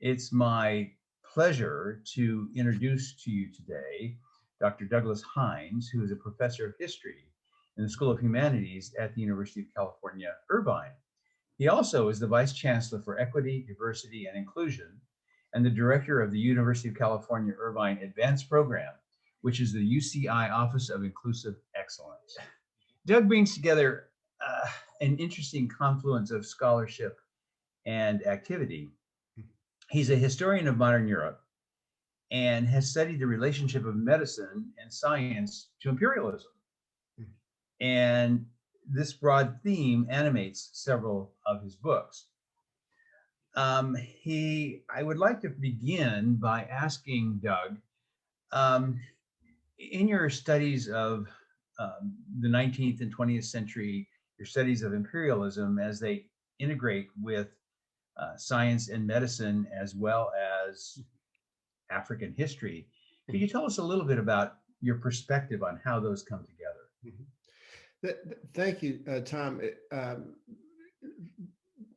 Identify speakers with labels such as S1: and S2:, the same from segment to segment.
S1: It's my pleasure to introduce to you today Dr. Douglas Haynes, who is a professor of history in the School of Humanities at the University of California, Irvine. He also is the Vice Chancellor for Equity, Diversity, and Inclusion, and the Director of the University of California, Irvine Advanced Program, which is the UCI Office of Inclusive Excellence. Doug brings together an interesting confluence of scholarship and activity. He's a historian of modern Europe and has studied the relationship of medicine and science to imperialism. And this broad theme animates several of his books. I would like to begin by asking Doug, in your studies of the 19th and 20th century, your studies of imperialism as they integrate with science and medicine as well as African history, could you tell us a little bit about your perspective on how those come together?
S2: Thank you, Tom.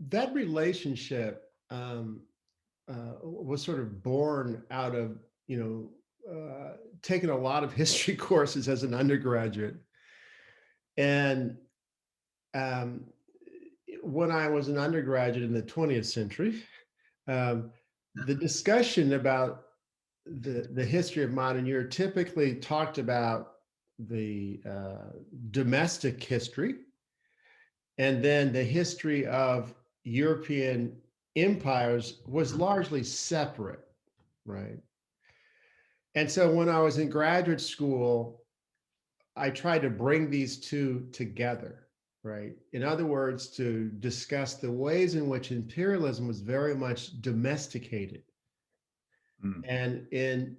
S2: That relationship was sort of born out of, taking a lot of history courses as an undergraduate. And when I was an undergraduate in the 20th century, the discussion about the history of modern Europe typically talked about the domestic history, and then the history of European empires was largely separate, right? And so when I was in graduate school, I tried to bring these two together, right? In other words, to discuss the ways in which imperialism was very much domesticated. And in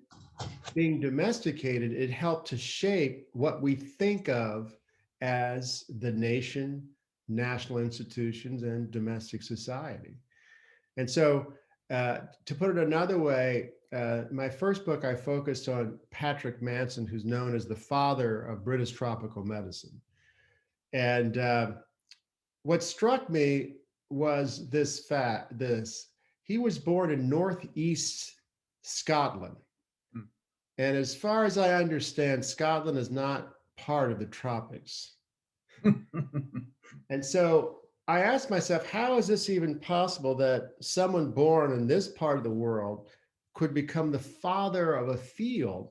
S2: being domesticated, it helped to shape what we think of as the nation, national institutions, and domestic society. And so to put it another way, my first book, I focused on Patrick Manson, who's known as the father of British tropical medicine. And what struck me was this fact, he was born in Northeast Scotland. And as far as I understand, Scotland is not part of the tropics. And so I asked myself, how is this even possible that someone born in this part of the world could become the father of a field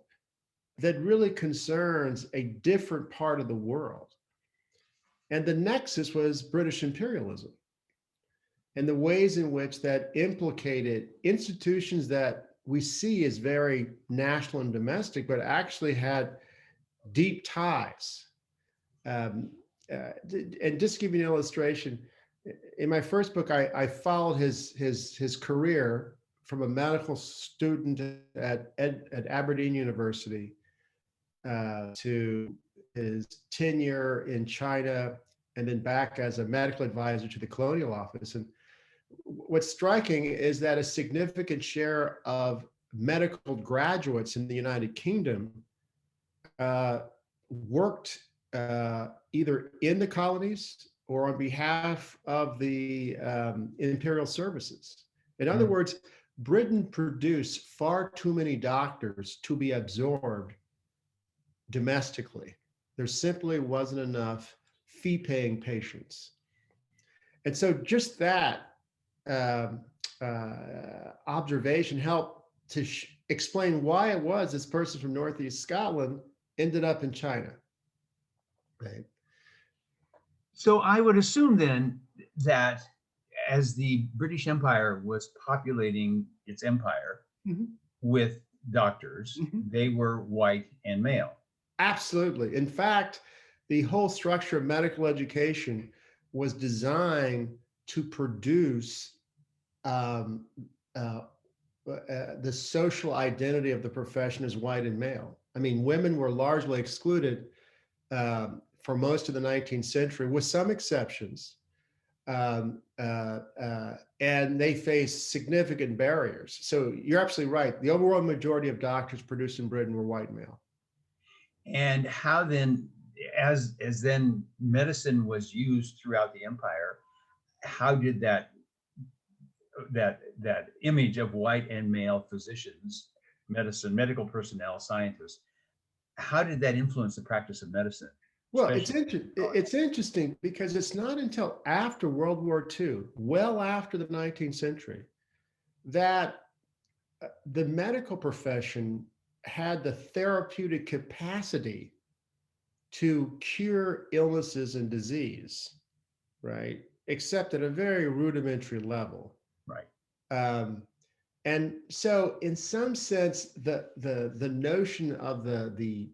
S2: that really concerns a different part of the world? And the nexus was British imperialism and the ways in which that implicated institutions that we see as very national and domestic, but actually had deep ties. And just to give you an illustration, in my first book, I followed his career from a medical student at Aberdeen University to his tenure in China, and then back as a medical advisor to the Colonial Office. And what's striking is that a significant share of medical graduates in the United Kingdom worked either in the colonies or on behalf of the imperial services. In other words, Britain produced far too many doctors to be absorbed domestically. There simply wasn't enough fee-paying patients. And so just that observation helped to explain why it was this person from Northeast Scotland ended up in China, right?
S1: So I would assume then that as the British Empire was populating its empire with doctors, they were white and male.
S2: Absolutely. In fact, the whole structure of medical education was designed to produce the social identity of the profession as white and male. I mean, women were largely excluded for most of the 19th century, with some exceptions. And they faced significant barriers. So you're absolutely right. The overwhelming majority of doctors produced in Britain were white male.
S1: And how then, as then medicine was used throughout the empire, how did that that image of white and male physicians, medical personnel, scientists. How did that influence the practice of medicine?
S2: Well,
S1: Especially,
S2: it's interesting because it's not until after World War II, well after the 19th century, that the medical profession had the therapeutic capacity to cure illnesses and disease, right? Except at a very rudimentary level.
S1: right.
S2: Um, and so, in some sense, the notion of the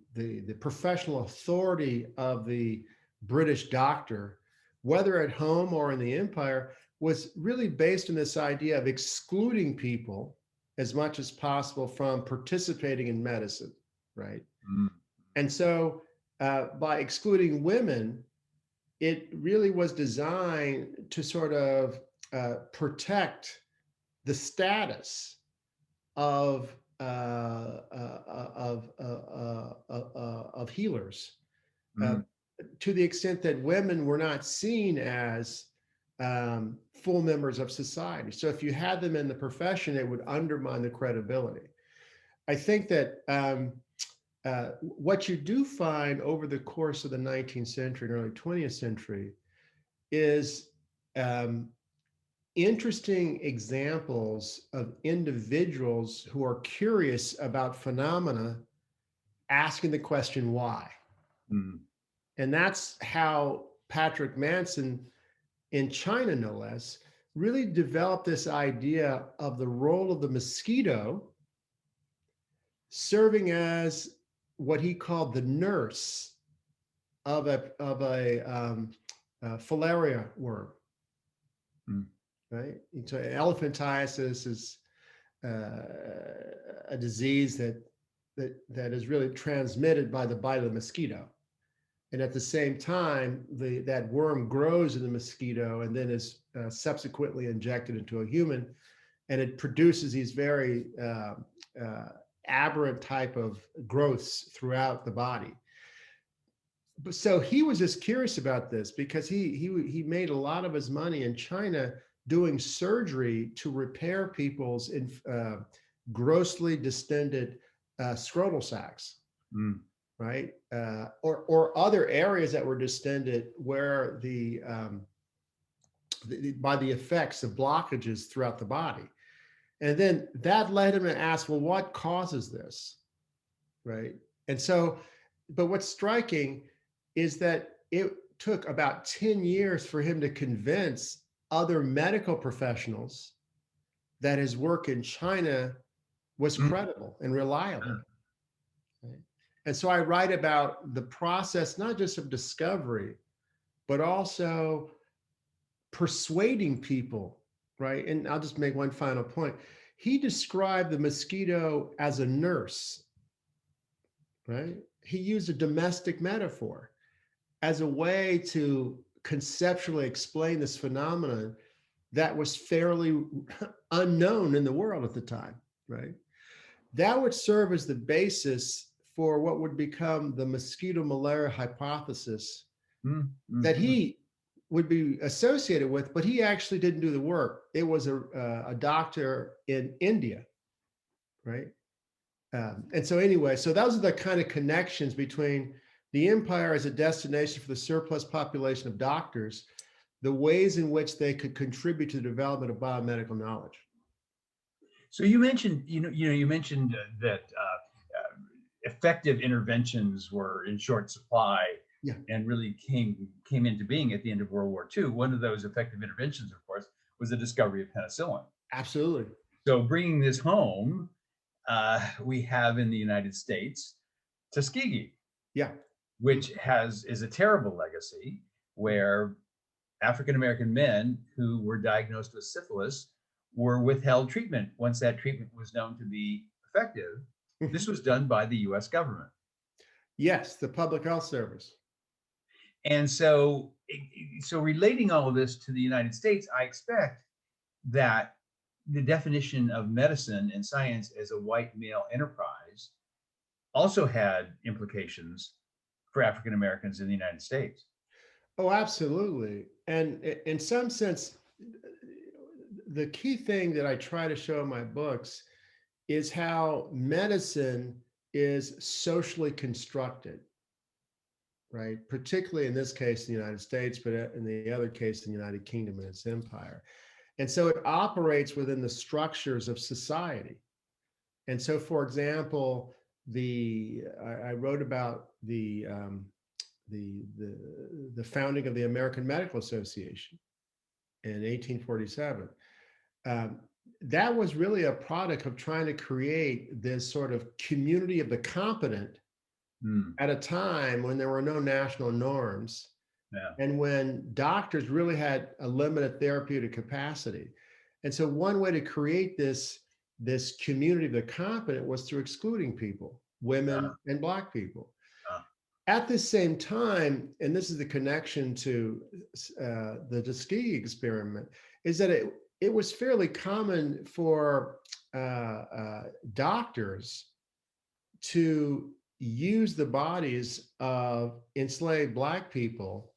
S2: professional authority of the British doctor, whether at home or in the empire, was really based on this idea of excluding people as much as possible from participating in medicine, right?
S1: Mm,
S2: And so, by excluding women, it really was designed to sort of protect the status of of healers, uh,
S1: mm,
S2: to the extent that women were not seen as full members of society. So if you had them in the profession, it would undermine the credibility. I think that what you do find over the course of the 19th century and early 20th century is um, interesting examples of individuals who are curious about phenomena asking the question why.
S1: mm,
S2: And that's how Patrick Manson in China, no less, really developed this idea of the role of the mosquito serving as what he called the nurse of a filaria worm,
S1: mm.
S2: right? So elephantiasis is a disease that is really transmitted by the bite of the mosquito. And at the same time, that worm grows in the mosquito and then is subsequently injected into a human, and it produces these very aberrant type of growths throughout the body. But so he was just curious about this because he made a lot of his money in China doing surgery to repair people's grossly distended scrotal sacs,
S1: Mm.
S2: right? Or other areas that were distended where by the effects of blockages throughout the body. And then that led him to ask, well, what causes this, right? And so, but what's striking is that it took about 10 years for him to convince other medical professionals that his work in China was
S1: Mm.
S2: credible and reliable. Right? And so I write about the process, not just of discovery, but also persuading people, right? And I'll just make one final point. He described the mosquito as a nurse, right? He used a domestic metaphor as a way to conceptually explain this phenomenon that was fairly unknown in the world at the time, right? That would serve as the basis for what would become the mosquito malaria hypothesis
S1: Mm. Mm.
S2: that he would be associated with, but he actually didn't do the work. It was a doctor in India, right? And so anyway, so those are the kind of connections between the empire as a destination for the surplus population of doctors, the ways in which they could contribute to the development of biomedical knowledge.
S1: So you mentioned, you mentioned that effective interventions were in short supply
S2: Yeah,
S1: and really came into being at the end of World War II. One of those effective interventions, of course, was the discovery of penicillin.
S2: absolutely.
S1: So bringing this home, we have in the United States Tuskegee,
S2: Yeah.
S1: which is a terrible legacy where African American men who were diagnosed with syphilis were withheld treatment once that treatment was known to be effective. This was done by the US government.
S2: Yes, the public health service.
S1: And so relating all of this to the United States, I expect that the definition of medicine and science as a white male enterprise also had implications for African Americans in the United States.
S2: Oh, absolutely. And in some sense, the key thing that I try to show in my books is how medicine is socially constructed, right? Particularly in this case, in the United States, but in the other case, in the United Kingdom and its empire. And so it operates within the structures of society. And so, for example, I wrote about the founding of the American Medical Association in 1847. That was really a product of trying to create this sort of community of the competent at a time when there were no national norms. Yeah. And when doctors really had a limited therapeutic capacity. And so one way to create this community of the competent was through excluding people, women and Black people. At the same time, and this is the connection to the Tuskegee experiment, is that it was fairly common for doctors to use the bodies of enslaved Black people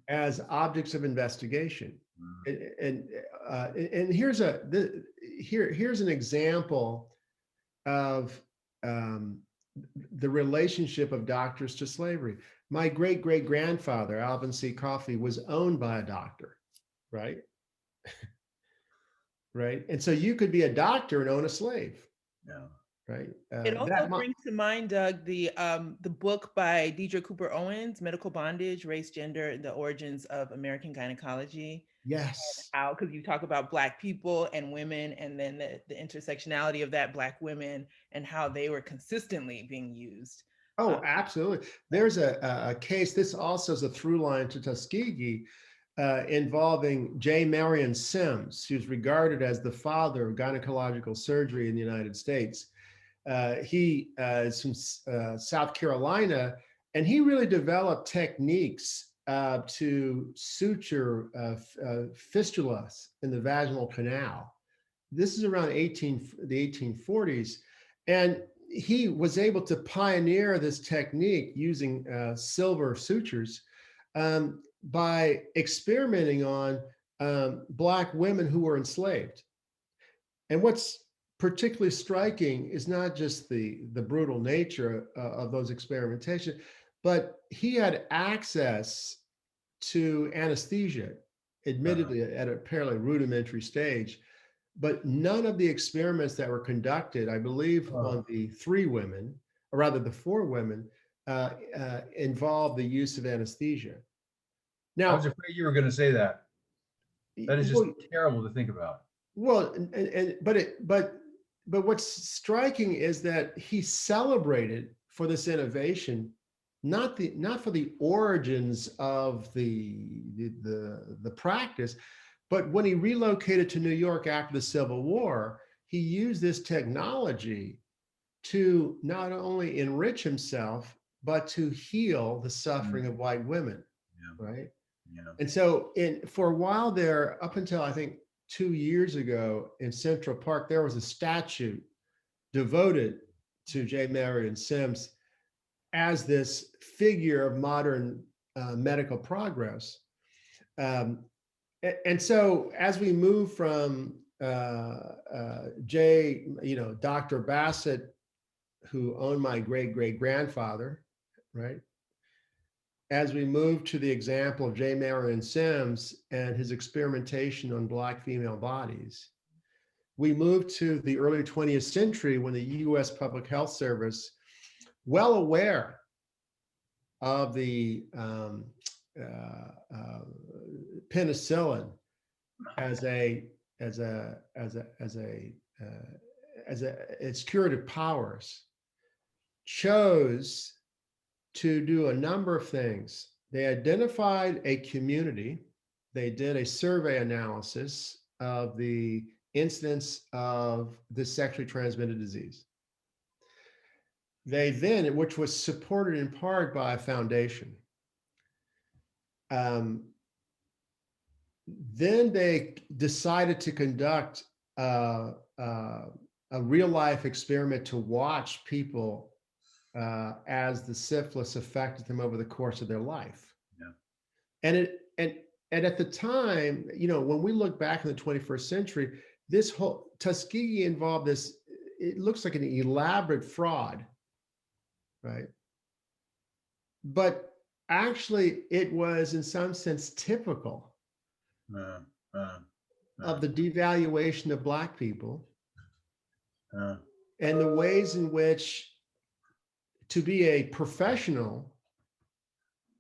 S2: as objects of investigation. And here's an example of the relationship of doctors to slavery. My great-great-grandfather, Alvin C. Coffey, was owned by a doctor, right? Right. And so you could be a doctor and own a slave. Yeah. Right.
S3: It also brings to mind, Doug, the book by Deidre Cooper Owens, Medical Bondage, Race, Gender, and the Origins of American Gynecology.
S2: Yes.
S3: How, because you talk about Black people and women, and then the intersectionality of that Black women and how they were consistently being used.
S2: Oh, absolutely. There's a case, this also is a through line to Tuskegee, involving J. Marion Sims, who's regarded as the father of gynecological surgery in the United States. He is from South Carolina, and he really developed techniques to suture fistulas in the vaginal canal. This is around the 1840s, and he was able to pioneer this technique using silver sutures by experimenting on Black women who were enslaved. And what's particularly striking is not just the brutal nature of those experimentations, but he had access to anesthesia, admittedly at a fairly rudimentary stage, but none of the experiments that were conducted, I believe, on the 3 women, or rather the 4 women, involved the use of anesthesia. Now,
S1: I was afraid you were going to say that. That is just terrible to think about.
S2: Well, but what's striking is that he celebrated for this innovation, not for the origins of the practice, but when he relocated to New York after the Civil War, he used this technology to not only enrich himself, but to heal the suffering of white women, right? Yeah. And so for a while there, up until I think 2 years ago in Central Park, there was a statue devoted to J. Marion Sims as this figure of modern medical progress. And so as we move from Dr. Bassett, who owned my great-great-grandfather, right? As we move to the example of J. Marion Sims and his experimentation on Black female bodies, we move to the early 20th century when the US Public Health Service, well aware of the penicillin as its curative powers, chose to do a number of things. They identified a community. They did a survey analysis of the incidence of this sexually transmitted disease. They then, which was supported in part by a foundation, then they decided to conduct a real life experiment to watch people as the syphilis affected them over the course of their life. Yeah. And and at the time, when we look back in the 21st century, this whole Tuskegee involved this, it looks like an elaborate fraud, right? But actually, it was in some sense typical of the devaluation of Black people and the ways in which to be a professional,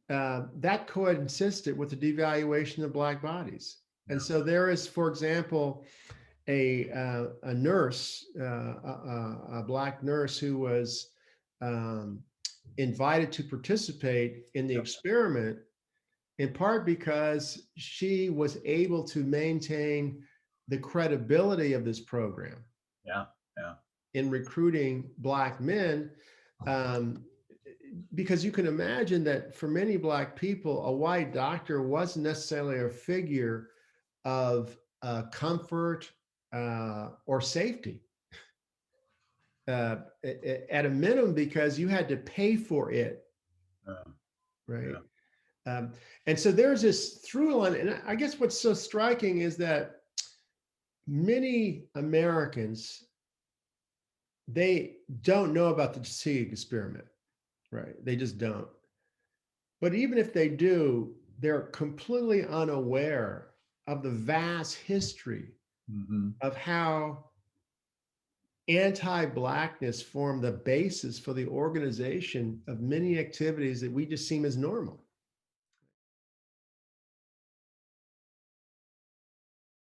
S2: that coexisted with the devaluation of Black bodies. And so there is, for example, a nurse, a Black nurse who was invited to participate in the experiment, in part because she was able to maintain the credibility of this program in recruiting Black men. Because you can imagine that for many Black people, a white doctor wasn't necessarily a figure of comfort or safety. At a minimum, because you had to pay for it, right? And so there's this through line, and I guess what's so striking is that many Americans, they don't know about the Tuskegee experiment, right? They just don't. But even if they do, they're completely unaware of the vast history of how anti-Blackness formed the basis for the organization of many activities that we just seem as normal.